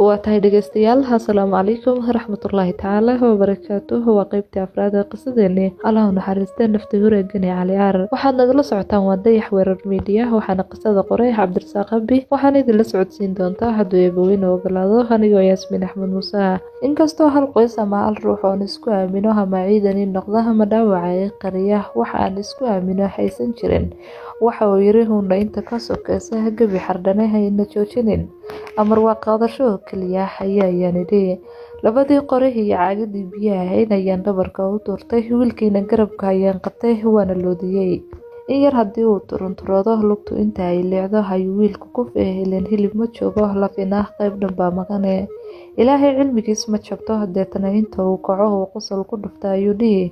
waa tahay dhegeystayaal assalaamu calaykum waraxmatullaahi tacaala wabarakaatuh waa qaybtii afraad ee qisadeeni allah u naxariistee naftii hureegani cali caarar waxaad nagala socotaan waa dayax weerar miidiya waxaana qisada qoray cabdirasaaq abi waxaan idinla socodsiin doontaa hadduu eebaweyne ogolaado anigoo yaasmiin axmed muuse inkastoo hal qoys ama hal ruux oon isku aamino ama ciidani noqda ama dhaawacay qariya waxa aan isku aamino haysan jirin waxa uu yiri huna inta ka sokeysa gabi xardhane hayna joojinin amar waa qaadasho kaliya ayaan idhi labadii qorih iyo caagadii biyaha ahayd ayaan dhabarka u tuurtay wiilkiina garabka ayaan qabtay waana loodiyey in yar haddii uu turunturoodo lugtu inta ay leecdo ayuu wiilku ku feehileen hilib ma joogo lafina qayb dhan baa maqane ilaahay cilmigiis ma jabto deetana inta uu kaco uu qosol ku dhufta ayuu dhihi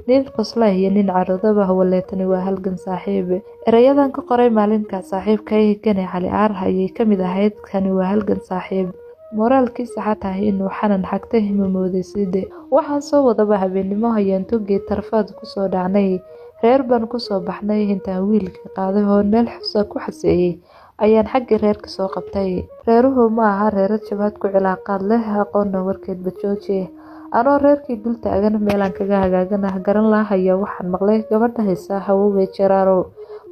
nin qosla iyo nin carodaba waleetani waa halgan saaxiib erayadan ka qoray maalinka saaxiibkay gane cali caar ayay ka mid ahayd kani waa halgan saaxiib moraalkiisa xataa inuu xanan xagtay ma moodaysid waxaan soo wadaba habeenimo ayaan togey tarfaad kusoo dhacnay reer baan kusoo baxnay intaan wiilka qaaday oo meel xusa ku xaseeyey ayaan xagga reerka soo qabtay reeruhu ma aha reero jabhad ku cilaaqaad leh aqoonna warkeedba jooji anoo reerkii dul taagan meelaan kaga hagaagana garan laha ayaa waxaan maqlay gabadha haysa hawowey jaraaro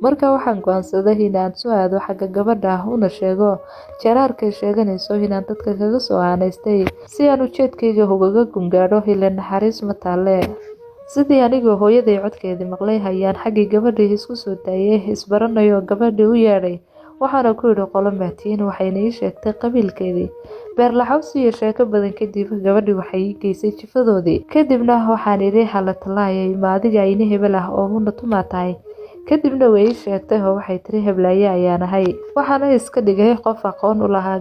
marka waxaan go'aansaday inaan soo aado xagga gabadha una sheego jaraarkay sheeganayso inaan dadka kaga soo aanaystay si aan ujeedkayga ugaga gungaadho ila naxariis ma taale sidii anigoo hooyaday codkeedii maqlay ayaan xaggii gabadhii isku soo daayay isbaranayo gabadhii u yeedhay waxaana ku yidhi qolo maatiin waxayna ii sheegtay qabiilkeedii beerlaxawsi iyo sheeko badan kadib gabadhii waxay ii geysay jifadoodii kadibna waxaan idhi hala talaayay ma adiga ayni hebel ah oo huna tumaa tahay kadibna way ii sheegtay oo waxay tiri heblaaye ayaan ahay waxaana iska dhigay qof aqoon u lahaa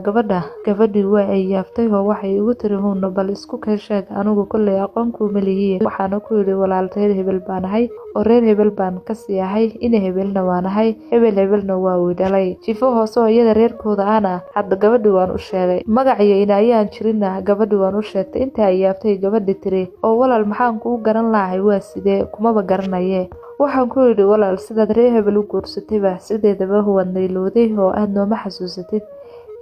gabadhii waa ay yaabtay oo waxay igu tiri huna bal isku kay sheeg anigu kolley aqoon kuuma lihiye waxaana ku yidhi walaal reer hebel baan ahay oo reer hebel baan kasii ahay ina hebelna waan ahay hebelna waa uu dhalay jifo hoose oo iyada reerkooda ana hadda gabadhii waan u sheegay magaciyo ina ayaan jirina gabadhii waan u sheegtay inta ay yaabtay gabadhii tiri oo walaal maxaan kuu garan lahay waa sidee kumaba garanaye waxaan ku yidhi walaal sidaad reer hebel u guursatayba sideedaba waad naylooday oo aad nooma xasuusatid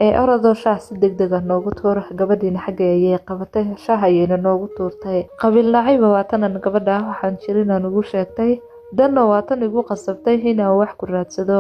ee orodoo shaah si degdeg ah noogu tuur gabadhiina xagga ayay qabatay shaah ayayna noogu tuurtay qabiil nacayba waatanan gabadha waxaan jirinaan ugu sheegtay danna waatan igu qasabtay inaan wax ku raadsado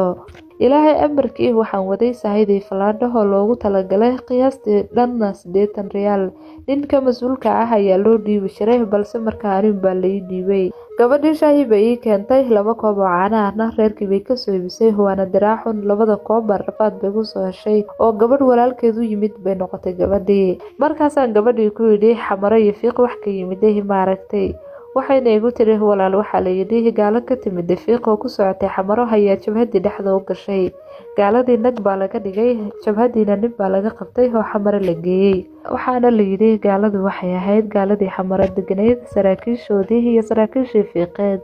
ilaahay amarkii waxaan waday sahayday falaadhaho loogu talagalay qiyaastii dhanna 80 riyaal ninka mas-uulka ah ayaa loo dhiibi jiray balse markaa arin baa la ii dhiibay gabadhii shaahi bay ii keentay 2 koob oo caano ahna reerkii bay kasoo ibisay waana diraacun 2 koob rafaad bay kusoo heshay oo gabadh walaalkeedu yimid bay noqotay gabadhii markaasaan gabadhii ku yidhi xamaro iyo fiiq wax ka yimiday maaragtay waxayna igu tiri walaal waxaa la yidhi gaalo ka timid fiiq oo ku socotay xamaro ayaa jabhadii dhexda u gashay gaaladii nag baa laga dhigay jabhadiina nin baa laga qabtay oo xamaro la geeyey waxaana la yidhi gaaladu waxay ahayd gaaladii xamaro deganayd saraakiishoodii iyo saraakiishii fiiqeed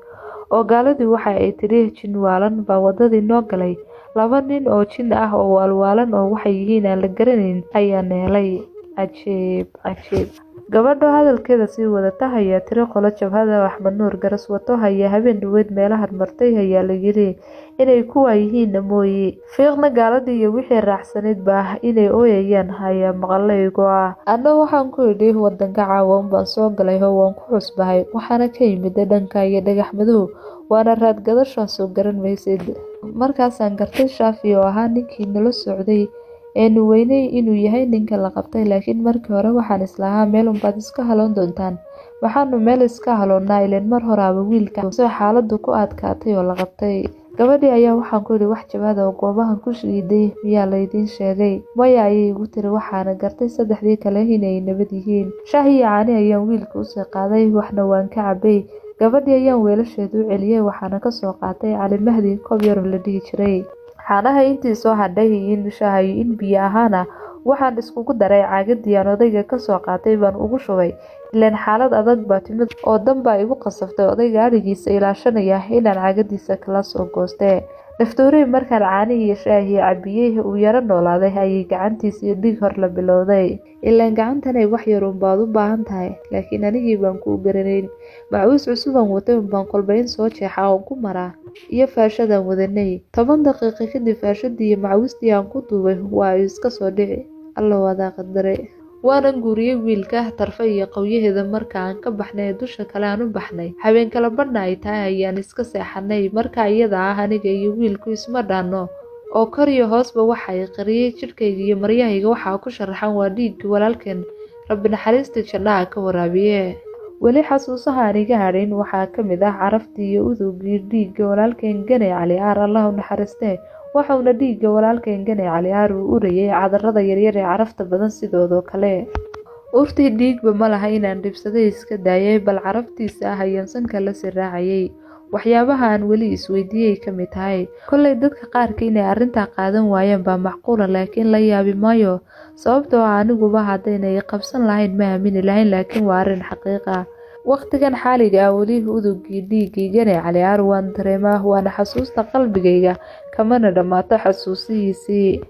oo gaaladii waxa ay tiri jin waalan baa wadadii noo galay 2 nin oo jin ah oo waalwaalan oo waxay yihiin aan la garanayn ayaa neelay cajiib gabadho hadalkeeda sii wadata ayaa tiri qolo jabhada axmed nuur garas wato ayaa habeen dhaweyd meelahan martay ayaa la yidhi inay kuwa yihiin mooye fiiqna gaaladii iyo wixii raacsanayd baa inay ooyayaan ayaa maqalaygo ah anna waxaan ku idhi wadanka caawan baan soo galay oo waan ku cusbahay waxaana ka yimid dhanka iyo dhagax madow waana raadgadashaan soo garan maysid markaasaan gartay shaafi oo ahaa ninkii nala socday eenu weynay inuu yahay ninka la qabtay laakiin markii hore waxaan islahaa meel unbaad iska haloon doontaan waxaanu meel iska haloonnaa ileen mar horaaba wiilka soo xaaladu ku adkaatay oo la qabtay gabadhii ayaa waxaan ku yidhi wax jawaada oo goobahan ku shiiday miyaa laydiin sheegay maya ayay igu tiri waxaana gartay 3dii kale inay nabad yihiin shaah iyo caani ayaan wiilka usii qaaday waxna waan ka cabay gabadhii ayaan weelasheedu u celiyey waxaana kasoo qaatay cali mahdi koob yar oo la dhihi jiray xaanaha intii soo hadhay in shaahay in biyo ahaana waxaan iskugu daray caagadii aan odayga kasoo qaatay baan ugu shubay ilaan xaalad adag baa timid oo danbaa igu qasabtay odayga arigiisa ilaashanaya inaan caagadiisa kala soo goostee naftoorey markaan caanihii iyo shaahii cabiyey uu yaro noolaaday ayay gacantiisii dhiig hor la bilowday ilaan gacantanay wax yar unbaad u baahan tahay laakiin anigii baan kuu garanayn macawiis cusubaan watay unbaan kolbayn soo jeexa oon ku maraa iyo faashadaan wadanay 10 daqiiqo kadib faashadii iyo macawiistii aan ku duubay waa iska soo dhici alla wadaa qadaray. waanan guuriyey wiilka tarfa iyo qawyaheeda marka aan ka baxnay dusha kale aan u baxnay. habeen kala badhna ay tahay ayaan iska seexanay. marka iyada ah aniga iyo wiilku isma dhaanno oo kor iyo hoosba waxa ay qariyay jidhkayga iyo maryahayga waxaa ku sharaxan waa dhiiggii walaalkeen rabbi naxariista jannaha ka waraabiye. weli xasuusaha aan iga hadhayn waxaa ka mid ah caraftii iyo udugii dhiigga walaalkeen Ganay Cali Aar allah u naxariistee. waxauna dhiigga walaalkeen Ganay Cali Aar uu urayay cadarada yaryar ee carafta badan sidoodoo kale. urtii dhiigba ma laha inaan dhibsaday iska daayay bal caraftiisa ah ayaan sanka la siraacayay. waxyaabaha aan weli isweydiiyey ka mid tahay kolley dadka qaarka inay arrintaa qaadan waayeen baa macquula laakiin la yaabi maayo sababtoo ah aniguba haddaynay qabsan lahayn ma aamini lahayn laakiin waa arrin xaqiiq ah. waqtigan xaaliga ah weli udugii dhiiggii Ganay Cali Aar waan dareemaa waana xasuusta qalbigayga kamana dhammaato xasuusihiisii.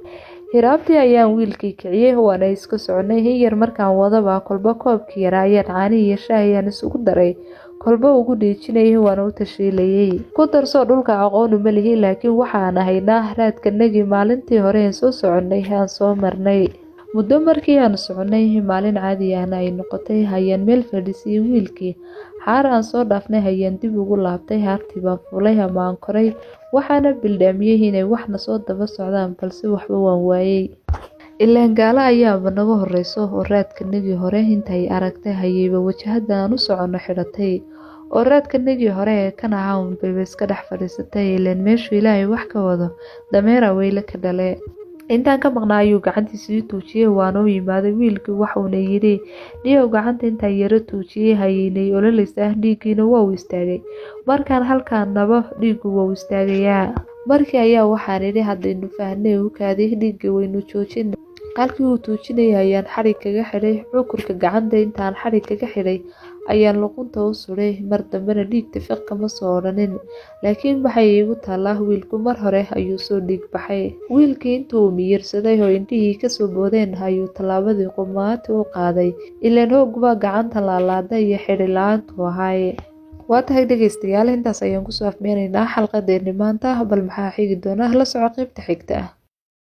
hiraabtii ayaan wiilkii kiciyey waana iska soconay in yar markaan wadaba kolba koobkii yaraa ayaan caani iyo shaah ayaan isugu daray kolba ugu dhiijinayay waana u tashiilayay. ku darso dhulka aqoon uma lihi laakiin waxaan ahaynaa raadkanagii maalintii hore aan soo soconay aan soo marnay. muddo markii aan soconay maalin caadi ahna ay noqotay hayaan meel fadhiisiyay wiilkii. xaar aan soo dhaafnay hayaan dib ugu laabtay haartii baan fulay ama aan koray waxaana bildhaamiyey inay waxna soo daba socdaan balse waxba waan waayay. ilaan gaala ayaaba naga horeyso oo raadkanagii hore intay aragtay hayayba wajahada aan u soconno xidhatay oo raadkanagii hore ee kan ahaa unbayba iska dhex fadhiisatay ilaan meeshuu ilaahay wax ka wado dameera weyle ka dhale. intaan ka maqnaa ayuu gacantiisii tuujiyey waana u yimaaday wiilkii waxuuna yidhi dhiyow gacanta intaan yaro tuujiyey hayeynay ololaysa dhiiggiina waa u istaagay. markaan halkaan nabo dhiiggu waa u istaagayaa. markii ayaa waxaan idhi haddaynu fahnay u kaaday dhiigga waynu joojin. halkii uu tuujinayay ayaan xadhig kaga xidhay cukurka gacanta intaan xadhig kaga xidhay ayaan luqunta u suday. mar dambena dhiig tifiq kama soo odhanin laakiin waxay iigu taallaa wiilku mar hore ayuu soo dhiig baxay. wiilkii intuu miyirsaday oo indhihii kasoo boodeen ayuu tallaabadii qumaati u qaaday ilaan hoogba gacanta laalaada iyo xidhi la-aantu ahaaye. waa tahay dhegeystayaal intaas ayaan kusoo afmeenaynaa xalqadeeni maanta bal maxaa xigi doona la soco qaybta xigta ah.